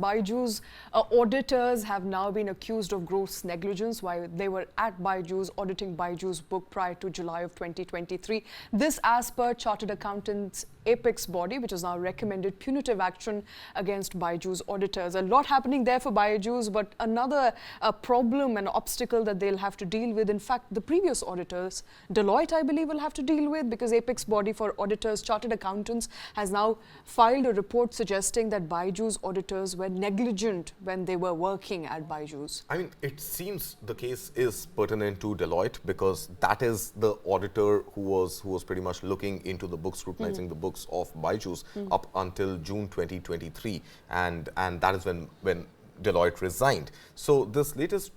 BYJU'S auditors have now been accused of gross negligence while they were at BYJU'S auditing BYJU'S book prior to July of 2023. This as per Chartered Accountants apex body, which has now recommended punitive action against BYJU'S auditors. A lot happening there for BYJU'S, but another problem and obstacle that they'll have to deal with. In fact, the previous auditors, Deloitte, I believe, will have to deal with, because apex body for auditors, Chartered Accountants, has now filed a report suggesting that BYJU'S auditors were negligent when they were working at BYJU'S. I mean, it seems the case is pertinent to Deloitte, because that is the auditor who was pretty much looking into the books, scrutinizing the books of BYJU'S up until June 2023, and that is when Deloitte resigned. So this latest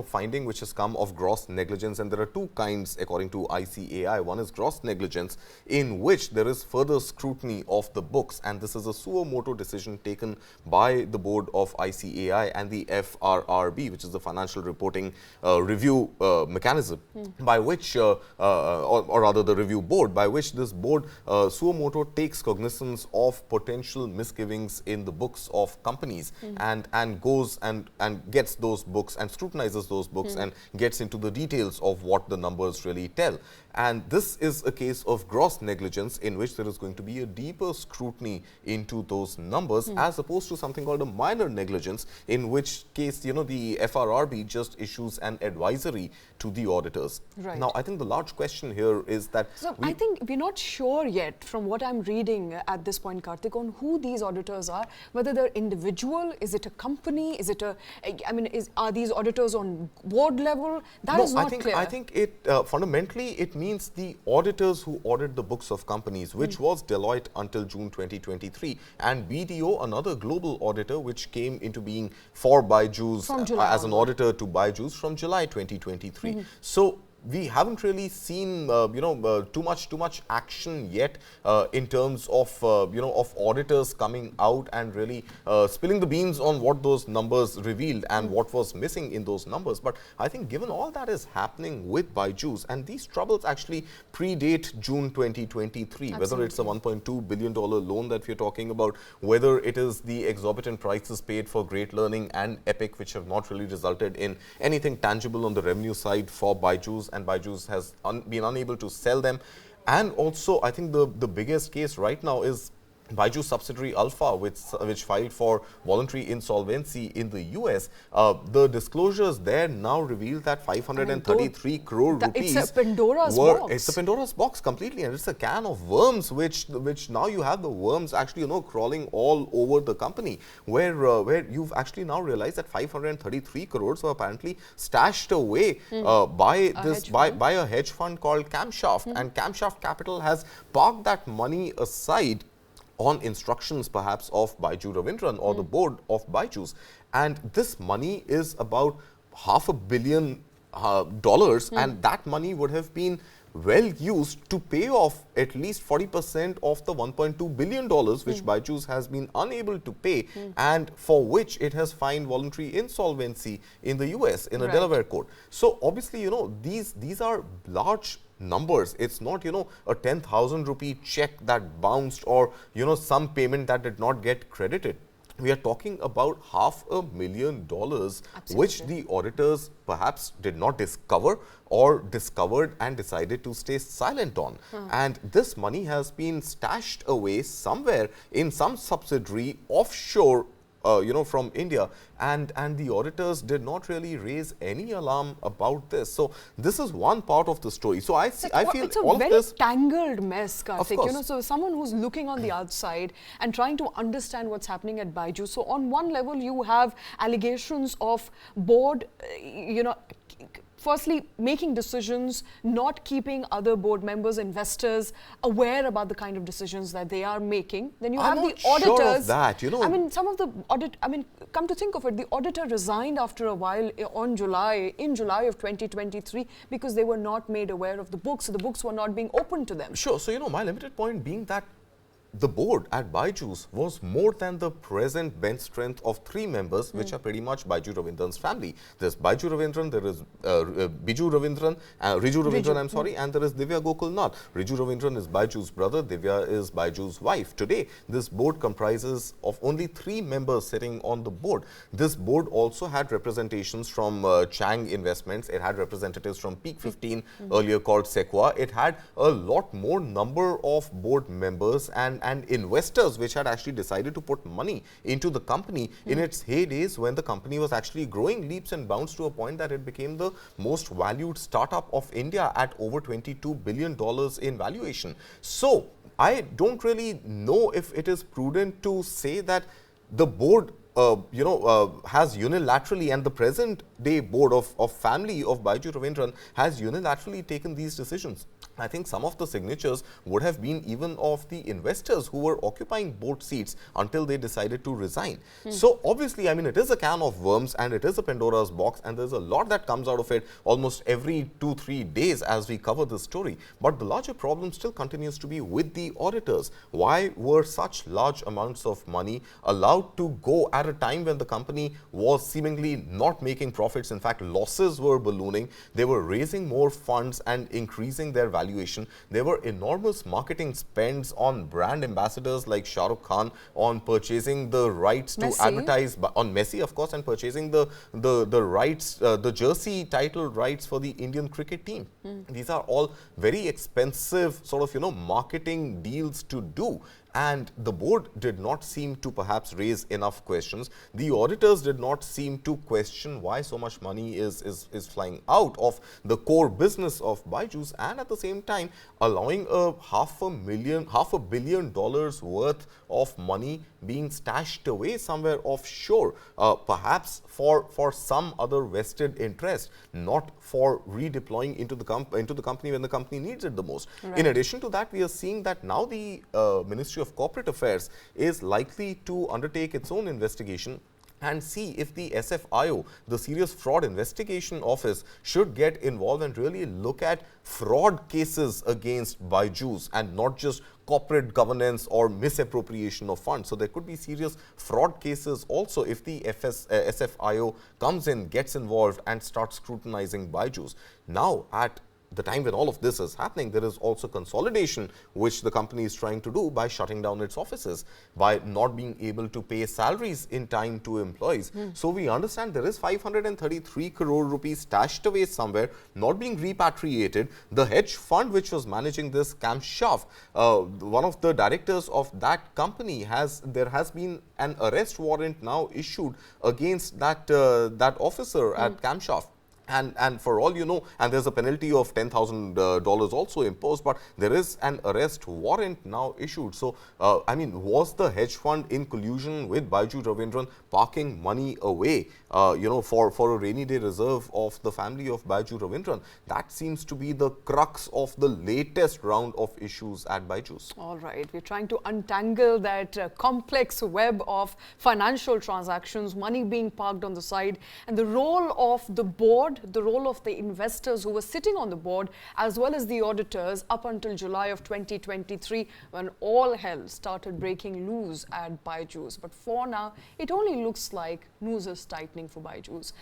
finding which has come of gross negligence, and there are two kinds according to ICAI. One is gross negligence, in which there is further scrutiny of the books, and this is a suo motu decision taken by the board of ICAI and the FRRB, which is the Financial Reporting Review Mechanism, by which or rather the review board, by which this board suo motu takes cognizance of potential misgivings in the books of companies and goes and gets those books and scrutinizes those books and gets into the details of what the numbers really tell. And this is a case of gross negligence, in which there is going to be a deeper scrutiny into those numbers, as opposed to something called a minor negligence, in which case, the FRRB just issues an advisory to the auditors. Right. Now, I think the large question here is that... So I think we're not sure yet, from what I'm reading at this point, Kartik, on who these auditors are, whether they're individual, is it a company, is it are these auditors on board level? That is not clear. I think it fundamentally it means the auditors who audit the books of companies, which was Deloitte until June 2023, and BDO, another global auditor, which came into being for BYJU'S as an auditor to BYJU'S from July 2023. So we haven't really seen too much action yet in terms of of auditors coming out and really spilling the beans on what those numbers revealed and what was missing in those numbers. But I think given all that is happening with BYJU'S, and these troubles actually predate June 2023, Absolutely. Whether it's a $1.2 billion loan that we're talking about, whether it is the exorbitant prices paid for Great Learning and Epic, which have not really resulted in anything tangible on the revenue side for BYJU'S, and BYJU'S has been unable to sell them. And also, I think the biggest case right now is BYJU'S subsidiary Alpha, which filed for voluntary insolvency in the US. The disclosures there now reveal that 533 crore rupees. It's a Pandora's box. It's a Pandora's box completely, and it's a can of worms, which now you have the worms actually crawling all over the company, where you've actually now realized that 533 crores were apparently stashed away by a hedge fund called Camshaft, and Camshaft Capital has parked that money aside on instructions perhaps of Baiju Ravindran or the board of BYJU'S. And this money is about $500 million, and that money would have been well used to pay off at least 40% of the $1.2 billion which BYJU'S has been unable to pay, and for which it has filed voluntary insolvency in the US in a Delaware court. So obviously, these are large numbers. It's not, a 10,000 rupee check that bounced, or, some payment that did not get credited. We are talking about $500,000, which the auditors perhaps did not discover, or discovered and decided to stay silent on. And this money has been stashed away somewhere in some subsidiary offshore from India, and the auditors did not really raise any alarm about this. So this is one part of the story. So I feel it's a all very of this tangled mess, Kartik. Of course. So someone who's looking on the outside and trying to understand what's happening at BYJU'S. So on one level, you have allegations of board, firstly, making decisions, not keeping other board members, investors aware about the kind of decisions that they are making. Then you have the auditors. Sure of that, some of the audit. Come to think of it, the auditor resigned after a while in July of 2023 because they were not made aware of the books. So the books were not being opened to them. Sure. So my limited point being that the board at BYJU'S was more than the present bench strength of 3 members, which are pretty much Baiju Ravindran's family. There's Baiju Ravindran, there is Riju Ravindran, I'm sorry, and there is Divya Gokulnath. Riju Ravindran is BYJU'S brother, Divya is BYJU'S wife. Today, this board comprises of only 3 members sitting on the board. This board also had representations from Chang Investments, it had representatives from Peak 15, earlier called Sequoia. It had a lot more number of board members and investors which had actually decided to put money into the company in its heydays when the company was actually growing leaps and bounds to a point that it became the most valued startup of India at over $22 billion in valuation. So, I don't really know if it is prudent to say that the board has unilaterally, and the present day board of family of Baiju Ravindran has unilaterally taken these decisions. I think some of the signatures would have been even of the investors who were occupying board seats until they decided to resign. So obviously, I mean, it is a can of worms and it is a Pandora's box, and there's a lot that comes out of it almost every 2-3 days as we cover this story. But the larger problem still continues to be with the auditors. Why were such large amounts of money allowed to go at a time when the company was seemingly not making profits? In fact, losses were ballooning. They were raising more funds and increasing their valuation. There were enormous marketing spends on brand ambassadors like Shah Rukh Khan, on purchasing the rights to advertise, on Messi of course, and purchasing the rights, the jersey title rights for the Indian cricket team. These are all very expensive sort of, marketing deals to do. And the board did not seem to perhaps raise enough questions. The auditors did not seem to question why so much money is flying out of the core business of BYJU'S, and at the same time allowing a $500 million worth of money being stashed away somewhere offshore, perhaps for some other vested interest, not for redeploying into the company when the company needs it the most. Right. In addition to that, we are seeing that now the Ministry of Corporate Affairs is likely to undertake its own investigation and see if the SFIO, the Serious Fraud Investigation Office, should get involved and really look at fraud cases against BYJU'S and not just corporate governance or misappropriation of funds. So there could be serious fraud cases also if the SFIO comes in, gets involved and starts scrutinizing BYJU'S. Now, at the time when all of this is happening, there is also consolidation which the company is trying to do by shutting down its offices, by not being able to pay salaries in time to employees. So we understand there is 533 crore rupees stashed away somewhere, not being repatriated. The hedge fund which was managing this, Camshaft, one of the directors of that company, there has been an arrest warrant now issued against that officer at Camshaft. And for all you know, and there's a penalty of $10,000 also imposed, but there is an arrest warrant now issued. So, I mean, was the hedge fund in collusion with Baiju Ravindran parking money away, for a rainy day reserve of the family of Baiju Ravindran? That seems to be the crux of the latest round of issues at BYJU'S. All right, we're trying to untangle that complex web of financial transactions, money being parked on the side, and the role of the board, the role of the investors who were sitting on the board, as well as the auditors up until July of 2023, when all hell started breaking loose at BYJU'S. But for now, it only looks like news is tightening for BYJU'S.